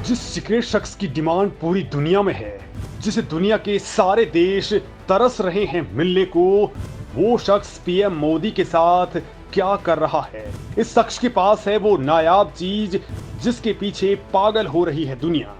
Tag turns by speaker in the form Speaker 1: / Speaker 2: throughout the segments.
Speaker 1: जिस सीक्रेट शख्स की डिमांड पूरी दुनिया में है, जिसे दुनिया के सारे देश तरस रहे हैं मिलने को, वो शख्स पीएम मोदी के साथ क्या कर रहा है। इस शख्स के पास है वो नायाब चीज जिसके पीछे पागल हो रही है दुनिया।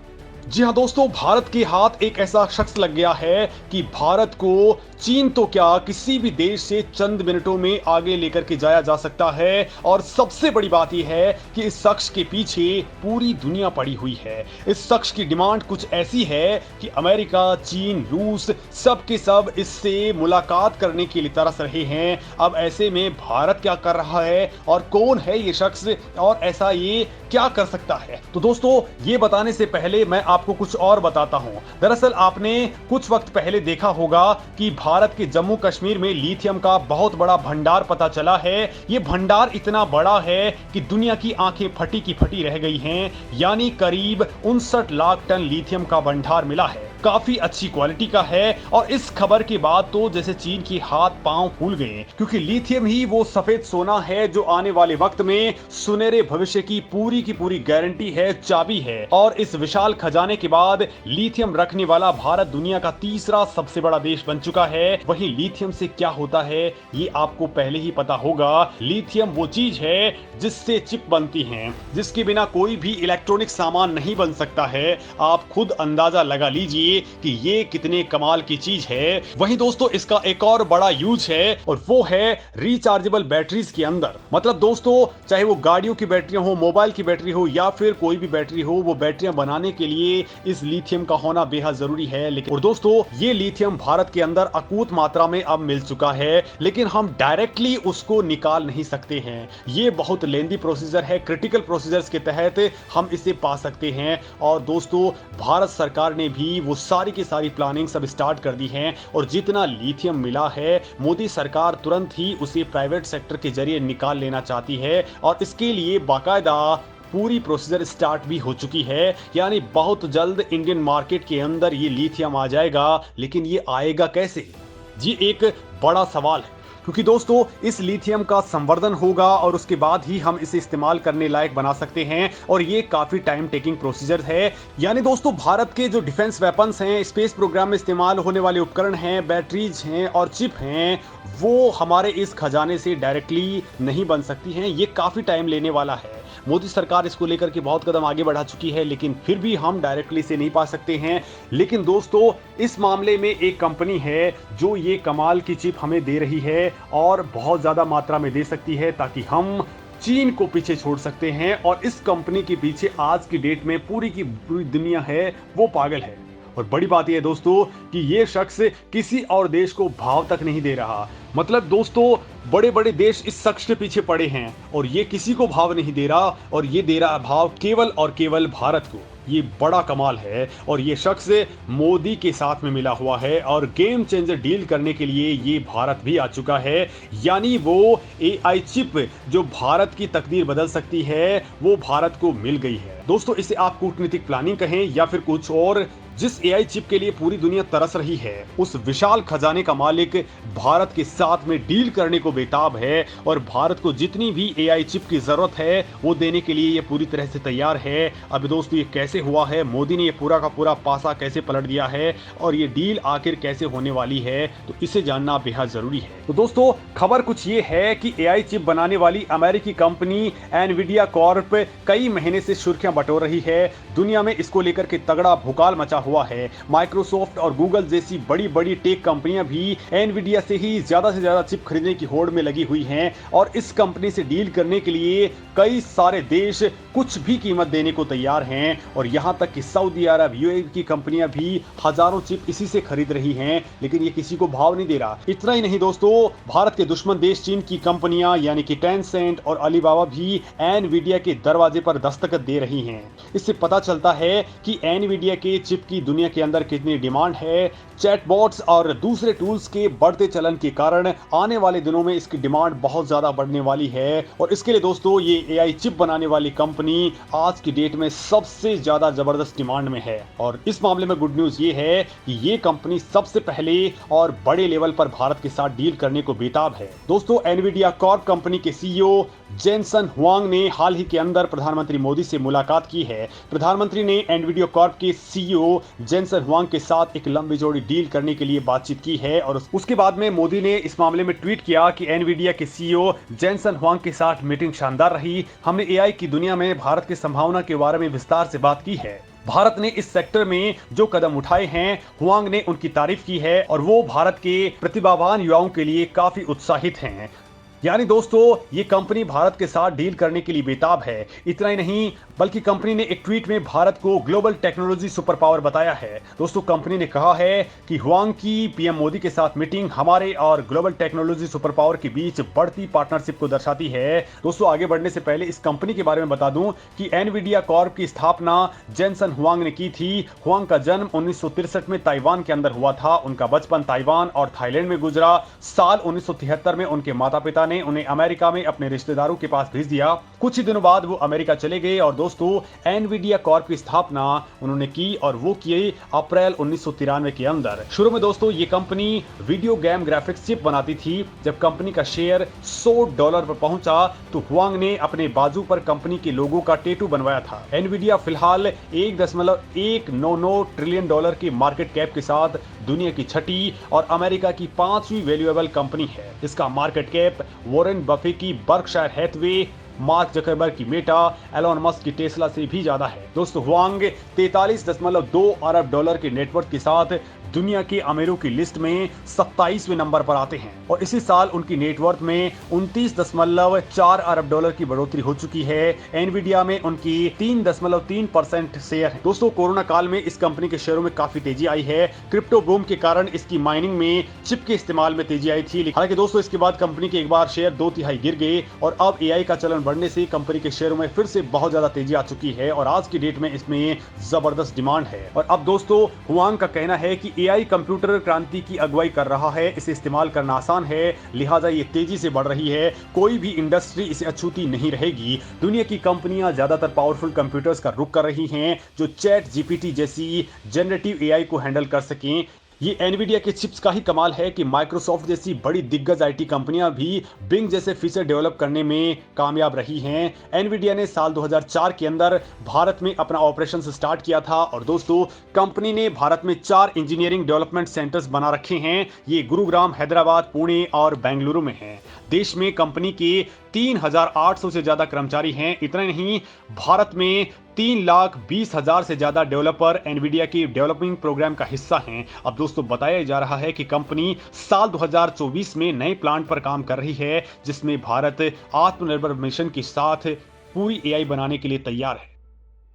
Speaker 1: जी हाँ दोस्तों, भारत के हाथ एक ऐसा शख्स लग गया है कि भारत को चीन तो क्या किसी भी देश से चंद मिनटों में आगे लेकर के जाया जा सकता है। और सबसे बड़ी बात यह है कि इस शख्स के पीछे पूरी दुनिया पड़ी हुई है। इस शख्स की डिमांड कुछ ऐसी है कि अमेरिका, चीन, रूस सब के सब इससे मुलाकात करने के लिए तरस रहे हैं। अब ऐसे में भारत क्या कर रहा है और कौन है ये शख्स और ऐसा ये क्या कर सकता है, तो दोस्तों ये बताने से पहले मैं आपको कुछ और बताता हूं। दरअसल आपने कुछ वक्त पहले देखा होगा कि भारत के जम्मू कश्मीर में लिथियम का बहुत बड़ा भंडार पता चला है। यह भंडार इतना बड़ा है कि दुनिया की आंखें फटी की फटी रह गई हैं। यानी करीब 59 लाख टन लिथियम का भंडार मिला है। काफी अच्छी क्वालिटी का है और इस खबर के बाद तो जैसे चीन के हाथ पांव फूल गए, क्योंकि लिथियम ही वो सफेद सोना है जो आने वाले वक्त में सुनहरे भविष्य की पूरी गारंटी है, चाबी है। और इस विशाल खजाने के बाद लिथियम रखने वाला भारत दुनिया का तीसरा सबसे बड़ा देश बन चुका है। वहीं लिथियम से क्या होता है ये आपको पहले ही पता होगा। लिथियम वो चीज है जिससे चिप बनती हैं, जिसके बिना कोई भी इलेक्ट्रॉनिक सामान नहीं बन सकता है। आप खुद अंदाजा लगा लीजिए कि ये कितने कमाल की चीज है। वहीं दोस्तों इसका एक और बड़ा यूज है और वो है रिचार्जेबल बैटरीज के अंदर। मतलब दोस्तों चाहे वो गाड़ियों की बैटरी हो, मोबाइल की बैटरी हो या फिर कोई भी बैटरी हो, वो बैटरियां बनाने के लिए इस लिथियम का होना बेहद जरूरी है। लेकिन और दोस्तों ये लिथियम भारत के अंदर अकूत मात्रा में अब मिल चुका है, लेकिन हम डायरेक्टली उसको निकाल नहीं सकते हैं। ये बहुत लेंदी प्रोसीजर है। क्रिटिकल प्रोसीजर्स के तहत हम इसे पा सकते हैं। और दोस्तों भारत सरकार ने भी वो सारी की सारी प्लानिंग सब स्टार्ट कर दी है और जितना लिथियम मिला है मोदी सरकार तुरंत ही उसे प्राइवेट सेक्टर के जरिए निकाल लेना चाहती है। और इसके लिए बाकायदा पूरी प्रोसीजर स्टार्ट भी हो चुकी है। यानी बहुत जल्द इंडियन मार्केट के अंदर ये लिथियम आ जाएगा। लेकिन ये आएगा कैसे, जी एक बड़ा सवाल है। क्योंकि दोस्तों इस लिथियम का संवर्धन होगा और उसके बाद ही हम इसे इस्तेमाल करने लायक बना सकते हैं और ये काफी टाइम टेकिंग प्रोसीजर है। यानी दोस्तों भारत के जो डिफेंस वेपन्स हैं, स्पेस प्रोग्राम में इस्तेमाल होने वाले उपकरण हैं, बैटरीज हैं और चिप हैं, वो हमारे इस खजाने से डायरेक्टली नहीं बन सकती हैं। ये काफी टाइम लेने वाला है। मोदी सरकार इसको लेकर के बहुत कदम आगे बढ़ा चुकी है, लेकिन फिर भी हम डायरेक्टली से नहीं पा सकते हैं। लेकिन दोस्तों इस मामले में एक कंपनी है जो ये कमाल की चिप हमें दे रही है और बहुत ज्यादा मात्रा में दे सकती है, ताकि हम चीन को पीछे छोड़ सकते हैं। और इस कंपनी के पीछे आज की डेट में पूरी की पूरी दुनिया है, वो पागल है। और बड़ी बात यह है दोस्तों कि ये शख्स किसी और देश को भाव तक नहीं दे रहा। मतलब दोस्तों बड़े बड़े देश इस शख्स के पीछे पड़े हैं और ये किसी को भाव नहीं दे रहा, और ये दे रहा भाव केवल और केवल भारत को। ये बड़ा कमाल है। और ये शख्स मोदी के साथ में मिला हुआ है और गेम चेंजर डील करने के लिए ये भारत भी आ चुका है। यानी वो एआई चिप जो भारत की तकदीर बदल सकती है, वो भारत को मिल गई है। दोस्तों इसे आप कूटनीतिक प्लानिंग कहें या फिर कुछ और, जिस एआई चिप के लिए पूरी दुनिया तरस रही है, उस विशाल खजाने का मालिक भारत के साथ में डील करने को बेताब है। और भारत को जितनी भी एआई चिप की जरूरत है वो देने के लिए ये पूरी तरह से तैयार है। अब दोस्तों ये कैसे हुआ है, मोदी ने ये पूरा का पूरा पासा कैसे पलट दिया है और ये डील आखिर कैसे होने वाली है, तो इसे जानना बेहद जरूरी है। तो दोस्तों खबर कुछ ये है कि एआई चिप बनाने वाली अमेरिकी कंपनी एनवीडिया कॉर्प कई महीने से सुर्खियां बटोर रही है। दुनिया में इसको लेकर के तगड़ा भूकाल मचा हुआ है। माइक्रोसॉफ्ट और गूगल जैसी बड़ी बड़ी टेक कंपनियां भी एनवीडिया से ही ज्यादा से ज्यादा चिप खरीदने की होड़ में लगी हुई हैं। और इस कंपनी से डील करने के लिए कई सारे देश कुछ भी कीमत देने को तैयार हैं। और यहां तक कि सऊदी अरब, यूएई की कंपनियां भी हजारों चिप इसी से खरीद रही हैं, लेकिन ये किसी को भाव नहीं दे रहा। इतना ही नहीं दोस्तों, भारत के दुश्मन देश चीन की कंपनियां यानी कि टेंसेंट और अलीबाबा भी एनवीडिया के दरवाजे पर दस्तखत दे रही हैं। इससे पता चलता है कि एनवीडिया के चिप की दुनिया के अंदर कितनी डिमांड है। चैटबॉट्स और दूसरे टूल्स के बढ़ते चलन के कारण कारण आने वाले दिनों में इसकी डिमांड बहुत ज्यादा बढ़ने वाली है और इसके लिए दोस्तों ये एआई चिप बनाने वाली कंपनी आज की डेट में सबसे ज्यादा जबरदस्त डिमांड में है। और इस मामले में गुड न्यूज ये है कि ये कंपनी सबसे पहले और बड़े लेवल पर भारत के साथ डील करने को बेताब है। दोस्तों एनवीडिया कॉर्प कंपनी के सीईओ जेनसन हुआंग ने हाल ही के अंदर प्रधानमंत्री मोदी से मुलाकात की है। प्रधानमंत्री ने एनवीडिया कॉर्प के सीईओ जेनसन हुआंग के साथ एक लंबी जोड़ी डील करने के लिए बातचीत की है और उसके बाद में मोदी ने इस मामले में ट्वीट किया कि एनवीडिया के सीईओ जेनसन हुआंग के साथ मीटिंग शानदार रही। हमने एआई की दुनिया में भारत की संभावना के बारे में विस्तार से बात की है। भारत ने इस सेक्टर में जो कदम उठाए हैं, हुआंग ने उनकी तारीफ की है और वो भारत के प्रतिभावान युवाओं के लिए काफी उत्साहित हैं। यानी दोस्तों ये कंपनी भारत के साथ डील करने के लिए बेताब है। इतना ही नहीं बल्कि कंपनी ने एक ट्वीट में भारत को ग्लोबल टेक्नोलॉजी सुपर पावर बताया है। दोस्तों कंपनी ने कहा है कि हुआंग की पीएम मोदी के साथ मीटिंग हमारे और ग्लोबल टेक्नोलॉजी सुपर पावर के बीच बढ़ती पार्टनरशिप को दर्शाती है। दोस्तों आगे बढ़ने से पहले इस कंपनी के बारे में बता दूं कि एनवीडिया कॉर्प की स्थापना जेनसन हुआंग ने की थी। हुआंग का जन्म 1963 में ताइवान के अंदर हुआ था। उनका बचपन ताइवान और थाईलैंड में गुजरा। साल 1973 में उनके माता पिता ने उन्हें अमेरिका में अपने रिश्तेदारों के पास भेज दिया। कुछ ही दिनों बाद वो अमेरिका चले गए और दोस्तों एनवीडिया कॉर्प की स्थापना उन्होंने की और वो किए अप्रैल 1993 के अंदर। शुरू में दोस्तों ये company video game graphics chip बनाती थी। जब कंपनी का शेयर $100 पर पहुंचा तो हुआंग ने अपने बाजू पर कंपनी के लोगों का टैटू बनवाया था। एनवीडिया फिलहाल $1.199 ट्रिलियन की मार्केट कैप के साथ दुनिया की छठी और अमेरिका की 5वीं वैल्यूएबल कंपनी है। इसका मार्केट कैप वॉरेन बफे की बर्कशायर हैथवे, मार्क जकरबर्ग की मेटा, एलोन मस्क की टेस्ला से भी ज्यादा है। दोस्तों हुआंग $43.2 अरब के नेटवर्थ के साथ दुनिया के अमीरों की लिस्ट में 27वें नंबर पर आते हैं और इसी साल उनकी नेटवर्थ में $29.4 अरब की बढ़ोतरी हो चुकी है। एनवीडिया में उनकी 3.3% शेयर है। दोस्तों कोरोना काल में इस कंपनी के शेयरों में काफी तेजी आई है। क्रिप्टो बूम के कारण इसकी माइनिंग में चिप के इस्तेमाल में तेजी आई थी। हालांकि दोस्तों इसके बाद कंपनी के एक बार शेयर 2/3 गिर गए और अब एआई का चलन बढ़ने से कंपनी के शेयरों में फिर से बहुत ज्यादा तेजी आ चुकी है और आज की डेट में इसमें जबरदस्त डिमांड है। और अब दोस्तों हुआंग का कहना है कि एआई कंप्यूटर क्रांति की अगुवाई कर रहा है। इसे इस्तेमाल करना आसान है, लिहाजा ये तेजी से बढ़ रही है। कोई भी इंडस्ट्री इसे अछूती नहीं रहेगी। दुनिया की कंपनियां ज्यादातर पावरफुल कंप्यूटर्स का रुख कर रही हैं जो चैट जीपीटी जैसी जनरेटिव एआई को हैंडल कर सकें। ये एनवीडिया के चिप्स का ही कमाल है कि माइक्रोसॉफ्ट जैसी बड़ी दिग्गज आईटी कंपनियां भी बिंग जैसे फीचर डेवलप करने में कामयाब रही हैं। एनवीडिया ने साल 2004 के अंदर भारत में अपना ऑपरेशन स्टार्ट किया था और दोस्तों कंपनी ने भारत में 4 इंजीनियरिंग डेवलपमेंट सेंटर्स बना रखे हैं। ये गुरुग्राम, हैदराबाद, पुणे और बेंगलुरु में हैं। देश में कंपनी के 3,800 से ज्यादा कर्मचारी हैं। इतना नहीं भारत में 3,20,000 से ज्यादा डेवलपर एनवीडिया की डेवलपिंग प्रोग्राम का हिस्सा हैं। अब दोस्तों बताया जा रहा है कि कंपनी साल 2024 में नए प्लांट पर काम कर रही है जिसमें भारत आत्मनिर्भर मिशन के साथ पूरी एआई बनाने के लिए तैयार है।